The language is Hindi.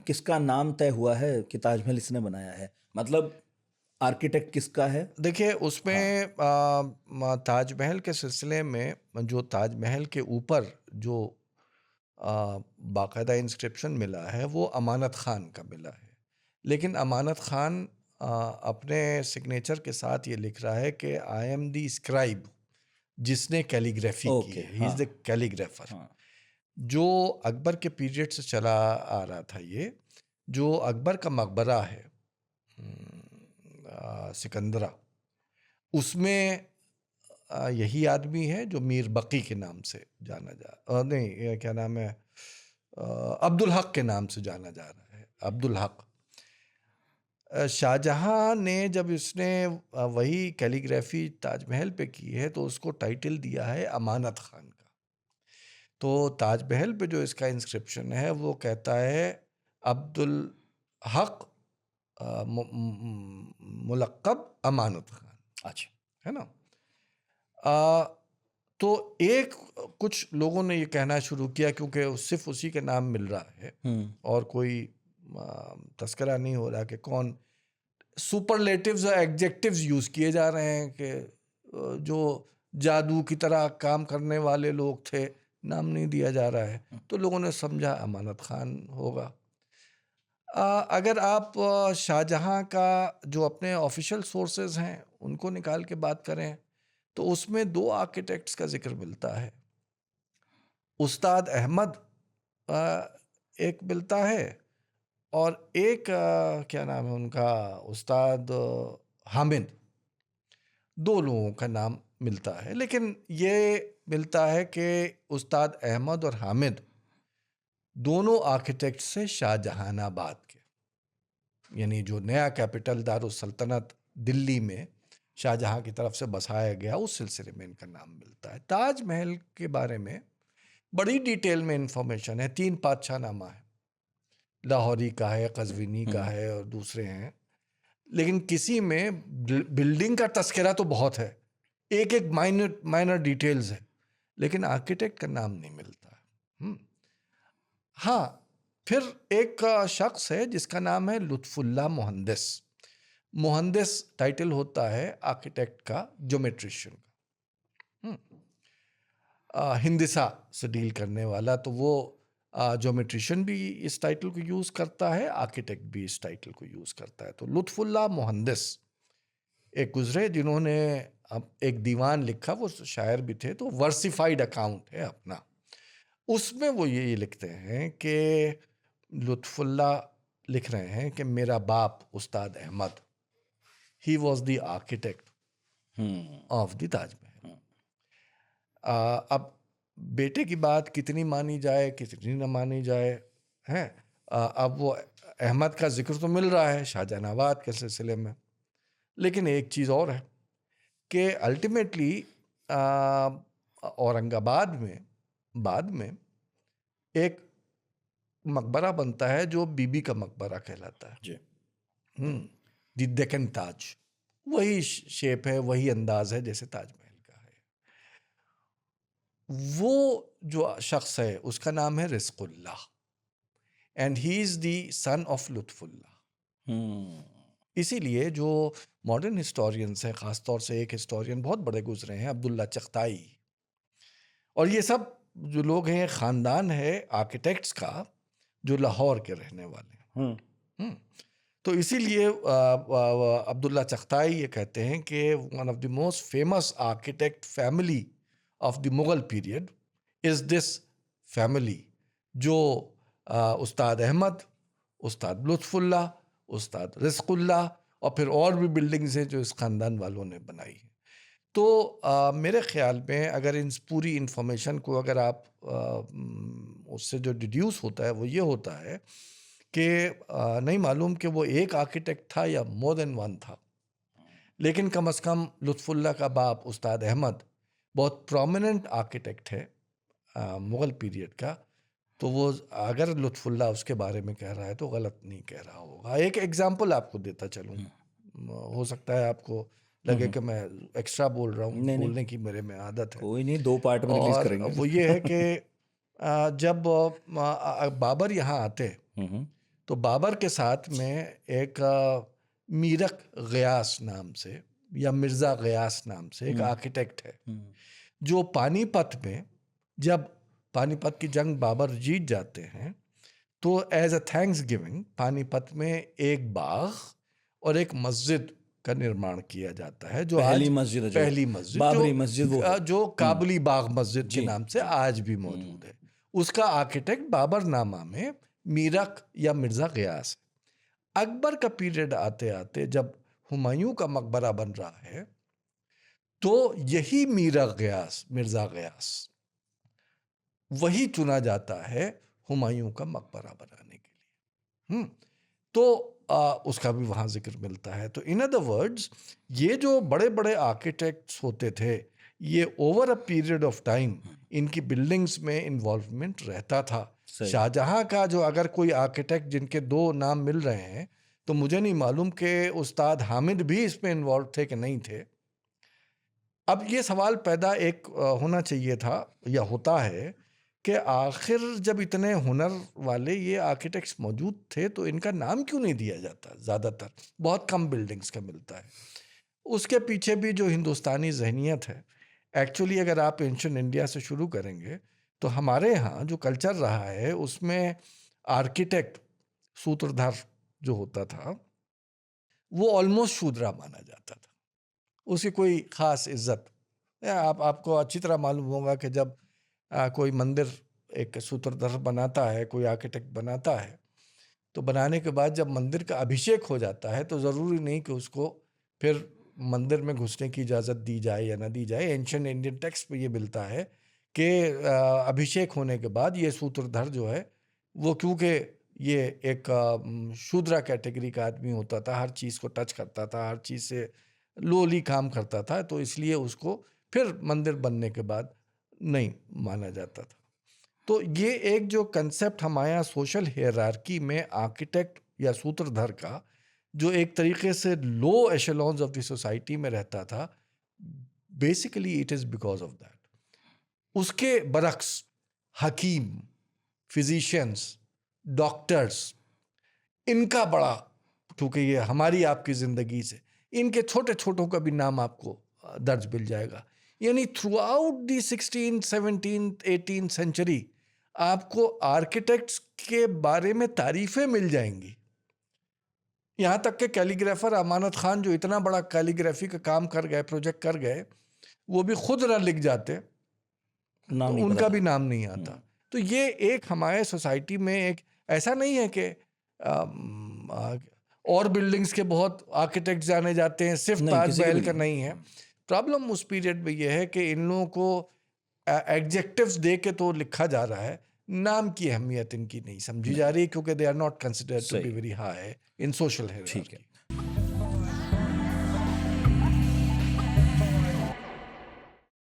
किसका नाम तय हुआ है कि ताजमहल इसने बनाया है? मतलब आर्किटेक्ट किसका है? देखिए उसमें ताजमहल के सिलसिले में जो ताजमहल के ऊपर जो बाकायदा इंस्क्रिप्शन मिला है वो अमानत खान का मिला है। लेकिन अमानत खान अपने सिग्नेचर के साथ ये लिख रहा है कि आई एम द स्क्राइब, जिसने कैलीग्राफी की ओके, है, ही इज द कैलीग्राफर। हाँ, जो अकबर के पीरियड से चला आ रहा था ये, जो अकबर का मकबरा है सिकंदरा, उसमें यही आदमी है जो मीर बकी के नाम से जाना नहीं, ये क्या नाम है, अब्दुल हक के नाम से जाना जा रहा है, अब्दुल हक। शाहजहां ने जब इसने वही कैलीग्राफी ताजमहल पे की है तो उसको टाइटल दिया है अमानत खान का। तो ताजमहल पे जो इसका इंस्क्रिप्शन है वो कहता है अब्दुल हक मुलक्कब अमानत खान। अच्छा, है ना। आ, तो एक कुछ लोगों ने ये कहना शुरू किया, क्योंकि सिर्फ उसी के नाम मिल रहा है और कोई तस्करा नहीं हो रहा कि कौन, सुपरलेटिव्स और एडजेक्टिव्स यूज किए जा रहे हैं कि जो जादू की तरह काम करने वाले लोग थे, नाम नहीं दिया जा रहा है। तो लोगों ने समझा अमानत खान होगा। अगर आप शाहजहां का जो अपने ऑफिशियल सोर्सेज हैं उनको निकाल के बात करें तो उसमें दो आर्किटेक्ट्स का जिक्र मिलता है। उस्ताद अहमद एक मिलता है और एक क्या नाम है उनका, उस्ताद हामिद। दो लोगों का नाम मिलता है, लेकिन ये मिलता है कि उस्ताद अहमद और हामिद दोनों आर्किटेक्ट्स से शाहजहानाबाद के, यानी जो नया कैपिटल दारुस सल्तनत दिल्ली में शाहजहां की तरफ से बसाया गया, उस सिलसिले में इनका नाम मिलता है। ताजमहल के बारे में बड़ी डिटेल में इंफॉर्मेशन है। 3 पातशाहनामा है, लाहौरी का है, कज़विनी का है और दूसरे हैं, लेकिन किसी में बिल्डिंग का तस्करा तो बहुत है, एक एक माइनर डिटेल्स है, लेकिन आर्किटेक्ट का नाम नहीं मिलता है। हाँ, फिर एक शख्स है जिसका नाम है लुत्फुल्लाह मुहंदिस। मुहंदिस टाइटल होता है आर्किटेक्ट का, ज्योमेट्रिशियन का, हिंदिसा से डील करने वाला। तो वो ज्योमेट्रिशियन भी इस टाइटल को यूज़ करता है, आर्किटेक्ट भी इस टाइटल को यूज़ करता है। तो लुत्फुल्लाह मुहंदिस एक गुजरे जिन्होंने अब एक दीवान लिखा, वो शायर भी थे, तो वर्सिफाइड अकाउंट है अपना। उसमें वो ये लिखते हैं कि लुत्फुल्लाह लिख रहे हैं कि मेरा बाप Ustad Ahmad, he was the architect of the Taj Mahal. अब बेटे की बात कितनी मानी जाए कितनी न मानी जाए है, अब वो अहमद का जिक्र तो मिल रहा है शाहजहानाबाद के सिलसिले में, लेकिन एक चीज़ और है कि अल्टीमेटली औरंगाबाद में बाद में एक मकबरा बनता है जो बीबी का मकबरा कहलाता है जी, द डेक्कन ताज। वही शेप है, वही अंदाज है जैसे ताजमहल का है। वो जो शख्स है उसका नाम है Rizqullah, and he is the son of Lutfullah. इसीलिए जो मॉडर्न हिस्टोरियंस हैं, ख़ासतौर से एक हिस्टोरियन बहुत बड़े गुजरे हैं, अब्दुल्ला चगताई, और ये सब जो लोग हैं ख़ानदान है आर्किटेक्ट्स का जो लाहौर के रहने वाले हैं। तो इसीलिए अब्दुल्ला चगताई ये कहते हैं कि one of the most famous architect family of the Mughal period is this family, जो उस्ताद अहमद, उस्ताद लुत्फुल्लाह, उस्ताद रिज़्क़ुल्लाह और फिर और भी बिल्डिंग्स हैं जो इस ख़ानदान वालों ने बनाई हैं। तो मेरे ख़्याल में अगर इन पूरी इन्फॉर्मेशन को अगर आप उससे जो डिड्यूस होता है वो ये होता है कि नहीं मालूम कि वो एक आर्किटेक्ट था या मोर देन वन था, लेकिन कम से कम लुत्फुल्लाह का बाप उस्ताद अहमद बहुत प्रोमिनेंट आर्किटेक्ट है मुग़ल पीरियड का। तो वो अगर लुत्फुल्लाह उसके बारे में कह रहा है तो गलत नहीं कह रहा होगा। एक एग्जांपल आपको देता चलूँ, हो सकता है आपको लगे कि मैं एक्स्ट्रा बोल रहा हूँ, नहीं, बोलने की मेरे में आदत है। कोई नहीं, 2 पार्ट में रिलीज और करेंगे। वो ये है कि जब बाबर यहाँ आते तो बाबर के साथ में एक मीरक गयास नाम से या मिर्ज़ा गयास नाम से एक आर्किटेक्ट है, जो पानीपत में जब पानीपत की जंग बाबर जीत जाते हैं तो as a thanksgiving Panipat में एक बाग और एक मस्जिद का निर्माण किया जाता है, जो पहली आज मस्जिद है जो पहली मस्जिद बाबरी मस्जिद वो है। जो काबुली बाग मस्जिद के जी, नाम से आज भी मौजूद है। उसका आर्किटेक्ट बाबरनामा में मीरक या मिर्ज़ा गयास है। अकबर का पीरियड आते आते जब हुमायूं का मकबरा बन रहा है तो यही मिर्ज़ा गयास वही चुना जाता है हुमायूं का मकबरा बनाने के लिए। तो उसका भी वहाँ जिक्र मिलता है। तो इन अदर वर्ड्स ये जो बड़े बड़े आर्किटेक्ट्स होते थे, ये over a period of time इनकी बिल्डिंग्स में इन्वॉल्वमेंट रहता था। शाहजहां का जो अगर कोई आर्किटेक्ट जिनके 2 नाम मिल रहे हैं तो मुझे नहीं मालूम कि उस्ताद हामिद भी इसमें इन्वॉल्व थे कि नहीं थे। अब ये सवाल पैदा एक होना चाहिए था या होता है कि आखिर जब इतने हुनर वाले ये आर्किटेक्ट्स मौजूद थे तो इनका नाम क्यों नहीं दिया जाता? ज़्यादातर बहुत कम बिल्डिंग्स का मिलता है। उसके पीछे भी जो हिंदुस्तानी जहनीत है, एक्चुअली अगर आप एंशिएंट इंडिया से शुरू करेंगे तो हमारे यहाँ जो कल्चर रहा है उसमें आर्किटेक्ट सूत्रधार जो होता था वो ऑलमोस्ट शूद्रा माना जाता था, उसकी कोई ख़ास इज्जत। आपको अच्छी तरह मालूम होगा कि जब कोई मंदिर एक सूत्रधर बनाता है, कोई आर्किटेक्ट बनाता है, तो बनाने के बाद जब मंदिर का अभिषेक हो जाता है तो ज़रूरी नहीं कि उसको फिर मंदिर में घुसने की इजाज़त दी जाए या ना दी जाए। एंशिएंट इंडियन टेक्स्ट पे ये मिलता है कि अभिषेक होने के बाद ये सूत्रधर जो है वो, क्योंकि ये एक शूद्रा कैटेगरी का आदमी होता था, हर चीज़ को टच करता था, हर चीज़ से लोली काम करता था, तो इसलिए उसको फिर मंदिर बनने के बाद नहीं माना जाता था। तो ये एक जो कंसेप्ट हमारे यहाँ सोशल हायरार्की में आर्किटेक्ट या सूत्रधर का जो एक तरीके से लो एशेलॉन्स ऑफ द सोसाइटी में रहता था, basically it is because of that. उसके बरक्स हकीम, फिजिशियंस, डॉक्टर्स, इनका बड़ा, क्योंकि ये हमारी आपकी ज़िंदगी से इनके छोटे छोटों का भी नाम आपको दर्ज मिल जाएगा। यानी थ्रू आउट दी 16, 17, 18 सेंचुरी आपको आर्किटेक्ट्स के बारे में तारीफ़ें मिल जाएंगी। यहाँ तक कि कैलीग्राफर अमानत खान जो इतना बड़ा कैलीग्राफी का काम कर गए, प्रोजेक्ट कर गए, वो भी खुद ना लिख जाते तो उनका भी नाम नहीं आता। तो ये एक हमारे सोसाइटी में एक ऐसा नहीं है कि और बिल्डिंग्स के बहुत आर्किटेक्ट जाने जाते हैं, सिर्फ ताजमहल का नहीं है। प्रॉब्लम उस पीरियड में ये है कि इन लोगों को एडजेक्टिव्स दे के तो लिखा जा रहा है, नाम की अहमियत इनकी नहीं समझी जा रही, क्योंकि they are not considered to be very high in social hierarchy.